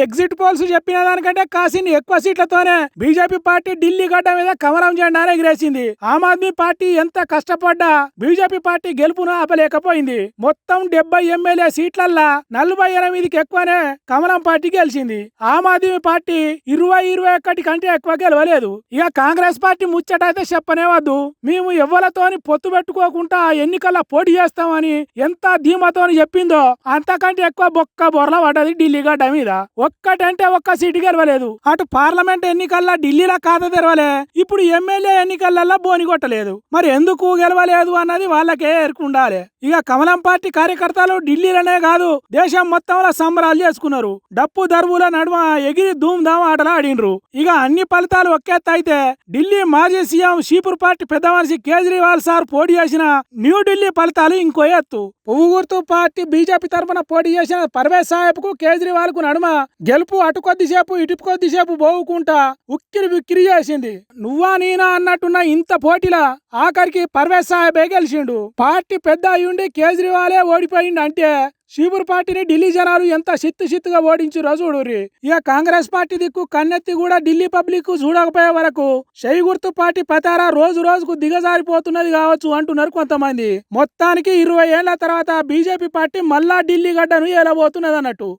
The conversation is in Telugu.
ఎగ్జిట్ పోల్స్ చెప్పిన దానికంటే కాసిన్ని ఎక్కువ సీట్లతోనే బీజేపీ పార్టీ ఢిల్లీ గడ్డ మీద కమలం జెండానే ఎగిరేసింది. ఆమ్ ఆద్మీ పార్టీ ఎంత కష్టపడ్డా బీజేపీ పార్టీ గెలుపును ఆపలేకపోయింది. మొత్తం 70 ఎమ్మెల్యే సీట్లల్లా 48కి ఎక్కువనే కమలం పార్టీ గెలిచింది. ఆమ్ ఆద్మీ పార్టీ 20-21 కంటే ఎక్కువ గెలవలేదు. ఇక కాంగ్రెస్ పార్టీ ముచ్చటైతే చెప్పనే వద్దు. మేము ఎవ్వలతోని పొత్తు పెట్టుకోకుండా ఎన్నికల్లో పోటీ చేస్తామని ఎంత ధీమాతోని చెప్పిందో అంతకంటే ఎక్కువ బొక్క బొర్ల పడ్డది ఢిల్లీ గడ్డ మీద. ఒక్కటంటే ఒక్క సీటు గెలవలేదు. అటు పార్లమెంట్ ఎన్నికల్లో ఢిల్లీలో ఖాతా తెరవలే, ఇప్పుడు ఎమ్మెల్యే ఎన్నికలలో బోని కొట్టలేదు. మరి ఎందుకు గెలవలేదు అన్నది వాళ్ళకే ఎరుకుండాలి. ఇక కమలం పార్టీ కార్యకర్తలు ఢిల్లీలోనే కాదు దేశం మొత్తంలో సంబరాలు చేసుకున్నారు. డప్పు దరువుల నడుమ ఎగిరి ధూమ్ధామ్ ఆటలు ఆడినరు. ఇక అన్ని ఫలితాలు ఒకేత్త అయితే ఢిల్లీ మాజీ సీఎం షీపూర్ పార్టీ పెద్ద మనిషి కేజ్రీవాల్ సార్ పోటీ చేసిన న్యూఢిల్లీ ఫలితాలు ఇంకో ఎత్తు. పువ్వు గుర్తు పార్టీ బీజేపీ తరఫున పోటీ చేసిన పర్వేజ్ సాహెబ్ కు కేజ్రీవాల్ కు నడుమ గెలుపు అటు కొద్దిసేపు ఇటు కొద్దిసేపు పోవుకుంటా ఉక్కిరి బిక్కిరి చేసింది. నువ్వా నేనా అన్నట్టున్న ఇంత పోటీలా ఆఖరికి పర్వేజ్ సాహెబే గెలిచిండు. పార్టీ పెద్ద అయ్యుండి కేజ్రీవాలే ఓడిపోయిండు అంటే షీపూర్ పార్టీని ఢిల్లీ జనాలు ఎంత చిత్తుగా ఓడించురో చూడుర్రి. ఇక కాంగ్రెస్ పార్టీ దిక్కు కన్నెత్తి కూడా ఢిల్లీ పబ్లిక్ చూడకపోయే వరకు షై గుర్తు పార్టీ పతారా రోజు రోజుకు దిగజారిపోతున్నది కావచ్చు అంటున్నారు కొంతమంది. మొత్తానికి 20 ఏళ్ల తర్వాత బీజేపీ పార్టీ మళ్ళా ఢిల్లీ గడ్డను ఏలబోతున్నది అన్నట్టు.